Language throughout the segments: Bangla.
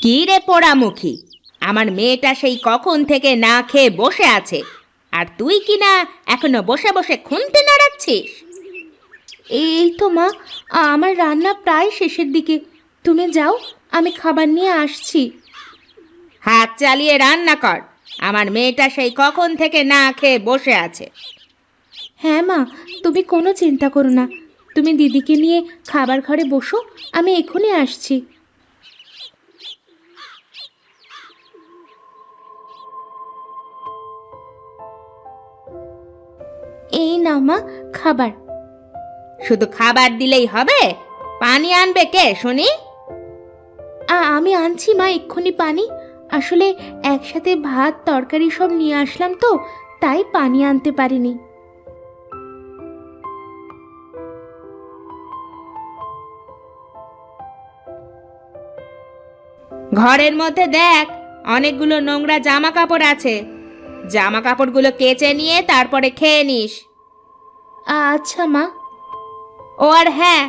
কি রে পোড়ামুখী, আমার মেয়েটা সেই কখন থেকে না খেয়ে বসে আছে, আর তুই কি না এখনো বসে বসে খুন্তি নাড়াচ্ছিস? এই তো মা, আমার রান্না প্রায় শেষের দিকে। তুমি যাও, আমি খাবার নিয়ে আসছি। হাত চালিয়ে রান্না কর, আমার মেয়েটা সেই কখন থেকে না খেয়ে বসে আছে। হ্যাঁ মা, তুমি কোনো চিন্তা করো না। তুমি দিদিকে নিয়ে খাবার ঘরে বসো, আমি এখনই আসছি। এই নাও মা খাবার। শুধু খাবার দিলেই হবে? পানি আনবে কে শুনি? আমি আনছি মা, এক্ষুনি পানি। আসলে একসাথে ভাত তরকারি সব নিয়ে আসলাম তো, তাই পানি আনতে পারিনি। ঘরের মধ্যে দেখ, অনেকগুলো নোংরা জামা কাপড় আছে। জামা কাপড়গুলো কেচে নিয়ে তারপরে খেয়ে নিস। আচ্ছা মা। ও আর হ্যাঁ,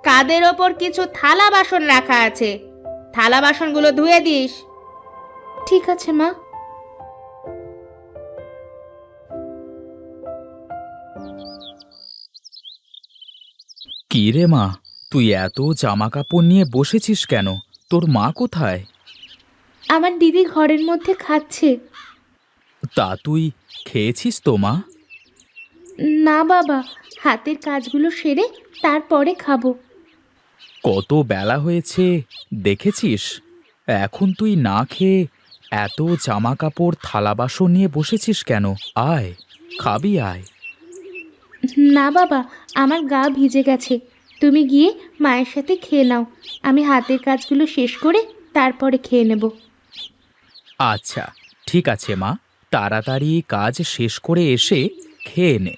কাদের ওপর কিছু থালা বাসন রাখা আছে, থালা বাসনগুলো ধুয়ে দিস। ঠিক আছে মা। কি রে মা, তুই এত জামা কাপড় নিয়ে বসেছিস কেন? তোর মা কোথায়? আমার দিদি ঘরের মধ্যে খাচ্ছে। তা তুই খেয়েছিস তো মা? না বাবা, হাতের কাজগুলো সেরে তারপরে খাবো। কত বেলা হয়েছে দেখেছিস? এখন তুই না খেয়ে এত জামা কাপড় থালা বাসন নিয়ে বসেছিস কেন? আয়, খাবি আয়। না বাবা, আমার গা ভিজে গেছে। তুমি গিয়ে মায়ের সাথে খেয়ে নাও, আমি হাতের কাজগুলো শেষ করে তারপরে খেয়ে নেব। আচ্ছা ঠিক আছে মা, তাড়াতাড়ি কাজ শেষ করে এসে খেয়ে নে।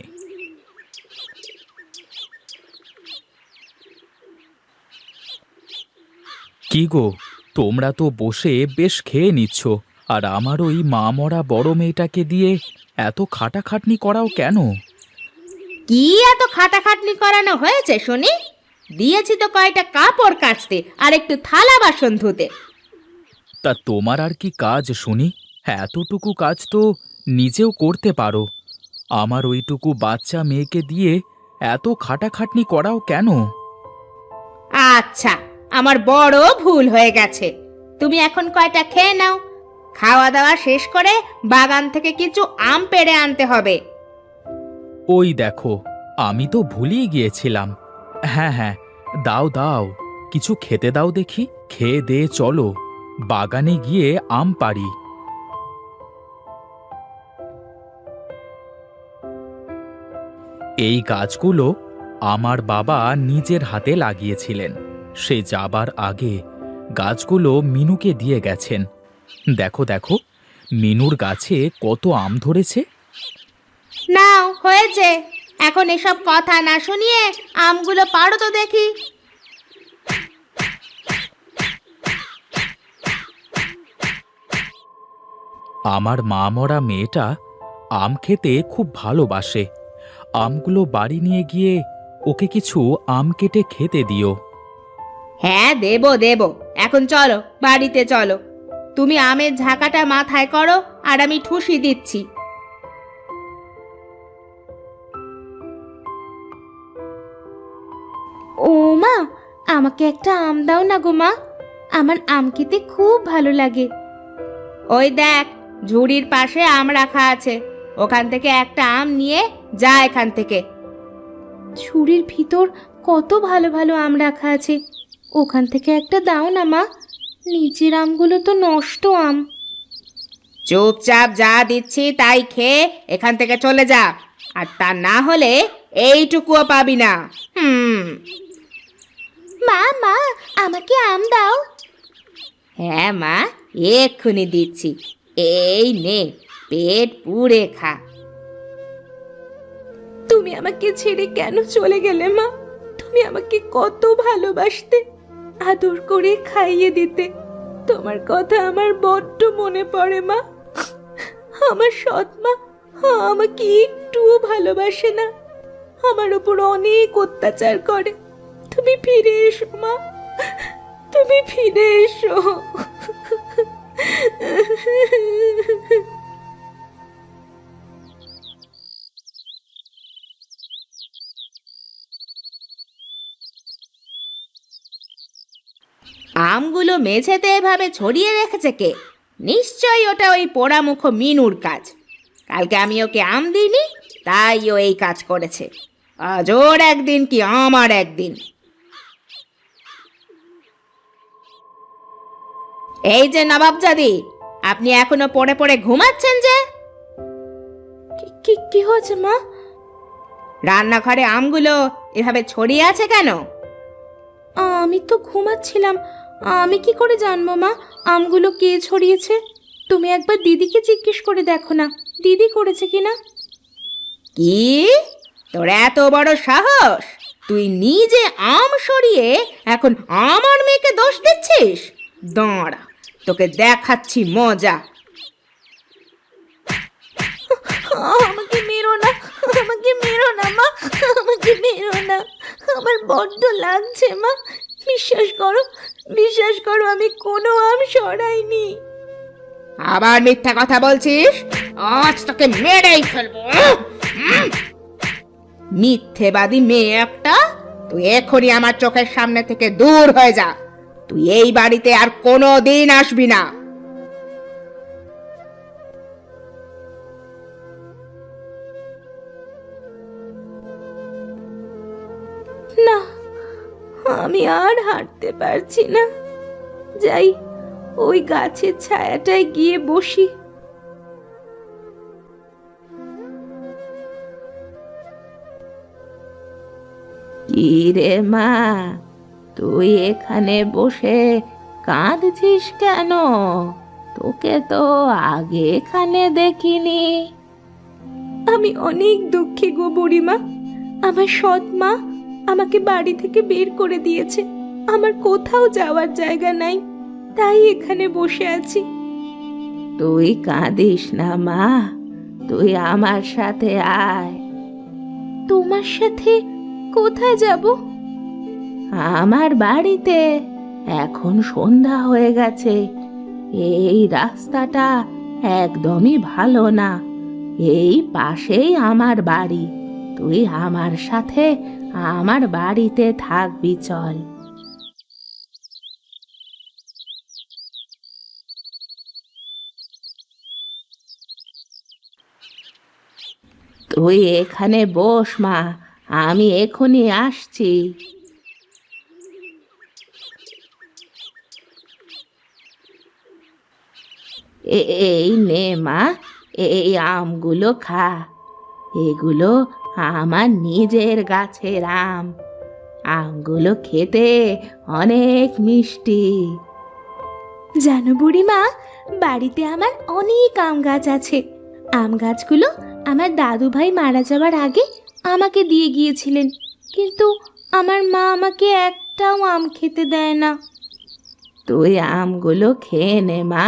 কি গো, তোমরা তো বসে বেশ খেয়ে নিচ্ছ, আর আমার ওই মা মরা বড় মেয়েটাকে দিয়ে এত খাটাখাটনি করাও কেন? কি এত খাটাখাটনি করানো হয়েছে শুনি? দিয়েছি তো কয়টা কাপড় কাচতে আর একটু থালা বাসন ধুতে। তা তোমার আর কি কাজ শুনি? এতটুকু কাজ তো নিজেও করতে পারো। আমার ওইটুকু বাচ্চা মেয়েকে দিয়ে এত খাটাখাটনি করাও কেন? আচ্ছা, আমার বড় ভুল হয়ে গেছে। তুমি এখন কয়টা খেয়ে নাও, খাওয়া দাওয়া শেষ করে বাগান থেকে কিছু আম পেড়ে আনতে হবে। ওই দেখো, আমি তো ভুলিয়ে গিয়েছিলাম। হ্যাঁ হ্যাঁ, দাও দাও, কিছু খেতে দাও দেখি। খেয়ে দে চলো, বাগানে গিয়ে আম পাড়ি। এই গাছগুলো আমার বাবা নিজের হাতে লাগিয়েছিলেন। সে যাবার আগে গাছগুলো মিনুকে দিয়ে গেছেন। দেখো দেখো, মিনুর গাছে কত আম ধরেছে। নাও, হয়েছে। এখন এসব কথা না শুনিয়ে আমগুলো পাড়ো তো দেখি। আমার মা মরা মেয়েটা আম খেতে খুব ভালোবাসে। আমগুলো বাড়ি নিয়ে গিয়ে ওকে কিছু আম কেটে খেতে দিও। হ্যাঁ, দেবো দেবো। এখন চলো, বাড়িতে চলো। তুমি আমের ঝাঁকাটা মাথায় করো, আর আমি ঠুসি দিচ্ছি। ও মা, আমাকে একটা আম দাও না গো মা, আমার আম খেতে খুব ভালো লাগে। ওই দেখ, ঝুড়ির পাশে আম রাখা আছে, ওখান থেকে একটা আম নিয়ে যা এখান থেকে। ঝুড়ির ভিতর কত ভালো ভালো আম রাখা আছে, ওখান থেকে একটা দাও না মা, নিচের আমগুলো তো নষ্ট আম। চুপচাপ যা দিচ্ছি তাই খেয়ে এখান থেকে চলে যা, আর তা না হলে এইটুকুও পাবি না। মা মা, আমাকে আম দাও। হ্যাঁ মা, এক্ষুনি দিচ্ছি। এই নে, পেট পুড়ে খা। তুমি আমাকে ছেড়ে কেন চলে গেলে মা? তুমি আমাকে কত ভালোবাসতে, আদর করে খাইয়ে দিতে। তোমার কথা আমার বড্ড মনে পড়ে মা। আমার সৎ মা আমাকে একটুও ভালোবাসে না, আমার ওপর অনেক অত্যাচার করে। তুমি ফিরে এসো মা, তুমি ফিরে এসো। আমগুলো মেঝেতে এভাবে ছড়িয়ে রেখেছে কে? নিশ্চয়ই ওটা ওই পোড়ামুখ মিনুর কাজ। কালকে আমি ওকে আম দিইনি, তাই ও এই কাজ করেছে। আজ ওর একদিন কি আমার একদিন। এই যে নবাবজাদি, আপনি এখনো পড়ে পড়ে ঘুমাচ্ছেন যে? কি কি হয়েছে মা? রান্নাঘরে আমগুলো এভাবে ছড়িয়ে আছে কেন? আমি তো ঘুমাচ্ছিলাম, আমি কি করে জানবো মা আমগুলো কে ছড়িয়েছে? তুমি একবার দিদিকে জিজ্ঞেস করে দেখো না, দিদি করেছে কিনা। কি? তোর এত বড় সাহস? তুই নিজে আম সরিয়ে এখন আমার মেয়েকে দোষ দিচ্ছিস? দাঁড়া, তোকে দেখাচ্ছি মজা। আমাকে মেরো না, আমাকে মেরো না মা, আমাকে মেরো না, আমার বড্ড লাগছে মা। বিশ্বাস করো আমি কোনো আম সরাইনি। আবার মিথ্যা কথা বলছিস? আজ তোকে মেরেই ফেলবো। মিথ্যেবাদী মেয়ে একটা! তুই এখনই আমার চোখের সামনে থেকে দূর হয়ে যা। তুই এই বাড়িতে আর কোনো দিন আসবি না। না, আমি আর হাঁটতে পারছি না। যাই, ওই গাছের ছায়াটায় গিয়ে বসি। কি রে মা, তুই এখানে বসে কাঁদছিস কেন? তোকে তো আগে এখানে দেখিনি। আমি অনেক দুঃখী গো বুড়িমা। আমার সৎ মা আমাকে বাড়ি থেকে বের করে দিয়েছে। আমার কোথাও যাওয়ার জায়গা নাই, তাই এখানে বসে আছি। তুই কাঁদিস না মা, তুই আমার সাথে আয়। তোমার সাথে কোথায় যাব? আমার বাড়িতে। এখন সন্ধ্যা হয়ে গেছে, এই রাস্তাটা একদমই ভালো না। এই পাশেই আমার বাড়ি, তুই আমার সাথে আমার বাড়িতে থাকবি, চল। তুই এখানে বস মা, আমি এখনই আসছি। এই নে মা, এই আমগুলো খা। এগুলো আমার নিজের গাছের আম। আমগুলো খেতে অনেক মিষ্টি। জানো বুড়িমা, বাড়িতে আমার অনেক আম গাছ আছে। আম গাছগুলো আমার দাদু ভাই মারা যাওয়ার আগে আমাকে দিয়ে গিয়েছিলেন, কিন্তু আমার মা আমাকে একটাও আম খেতে দেয় না। তুই আমগুলো খেয়ে নে মা,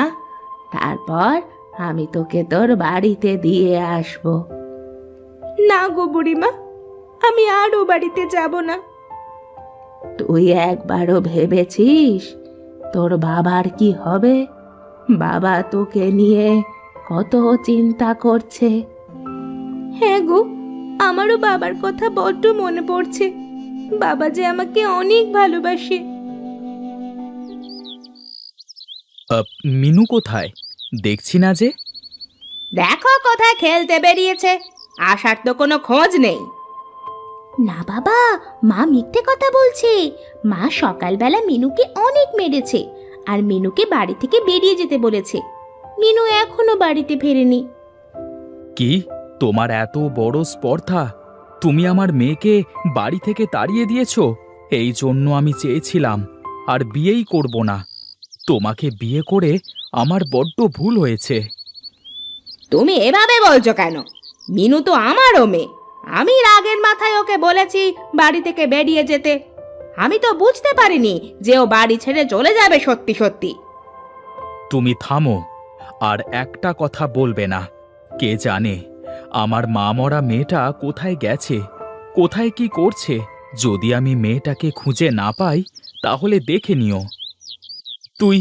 তারপর আমি তোকে তোর বাড়িতে দিয়ে আসব। না গো বুড়িমা, আমি আর ও বাড়িতে যাব না। তুই একবারও ভেবেছিস তোর বাবার কি হবে? বাবা তোকে নিয়ে কত চিন্তা করছে। হ্যাঁ গো, আমারও বাবার কথা বড্ড মনে পড়ছে। বাবা যে আমাকে অনেক ভালোবাসে। মিনু কোথায়? দেখছি না যে। দেখো কোথায় খেলতে বেরিয়েছে, আসার তো কোনো খোঁজ নেই। না বাবা, মা মিথ্যে কথা বলছে। মা সকালবেলা মিনুকে অনেক মেরেছে আর মিনুকে বাড়ি থেকে বেরিয়ে যেতে বলেছে। মিনু এখনো বাড়িতে ফেরেনি। কি, তোমার এত বড় স্পর্ধা? তুমি আমার মেয়েকে বাড়ি থেকে তাড়িয়ে দিয়েছো। এই জন্য আমি চেয়েছিলাম আর বিয়েই করব না। তোমাকে বিয়ে করে আমার বড্ড ভুল হয়েছে। তুমি এভাবে বলছো কেন? মিনু তো আমারও মেয়ে। আমি রাগের মাথায় ওকে বলেছি বাড়ি থেকে বেরিয়ে যেতে। আমি তো বুঝতে পারিনি যে ও বাড়ি ছেড়ে চলে যাবে সত্যি সত্যি। তুমি থামো, আর একটা কথা বলবে না। কে জানে আমার মা মরা মেয়েটা কোথায় গেছে, কোথায় কি করছে। যদি আমি মেয়েটাকে খুঁজে না পাই তাহলে দেখে নিও। তুই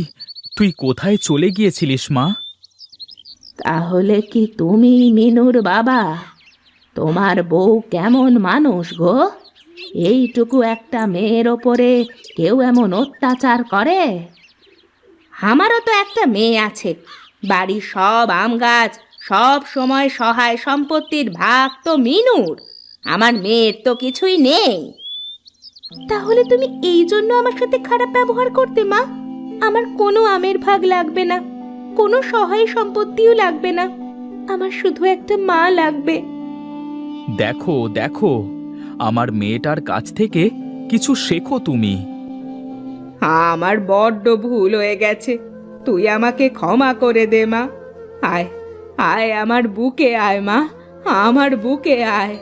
তুই কোথায় চলে গিয়েছিলিস মা? তাহলে কি তুমি মিনুর বাবা? তোমার বউ কেমন মানুষ গো? এইটুকু একটা মেয়ের ওপরে কেউ এমন অত্যাচার করে? আমারও তো একটা মেয়ে আছে। বাড়ির সব আম গাছ, সব সময় সহায় সম্পত্তির ভাগ তো মিনুর। আমার মেয়ের তো কিছুই নেই। তাহলে তুমি এই জন্য আমার সাথে খারাপ ব্যবহার করতে মা? আমার কোনো আমের ভাগ লাগবে না, কোনো সহায় সম্পত্তিও লাগবে না। আমার শুধু একটা মা লাগবে। দেখো দেখো, আমার মেয়েটার কাছ থেকে কিছু শেখো তুমি। আমার বড্ড ভুল হয়ে গেছে, তুই আমাকে ক্ষমা করে দে মা। আয় আয়, আমার বুকে আয় মা, আমার বুকে আয়।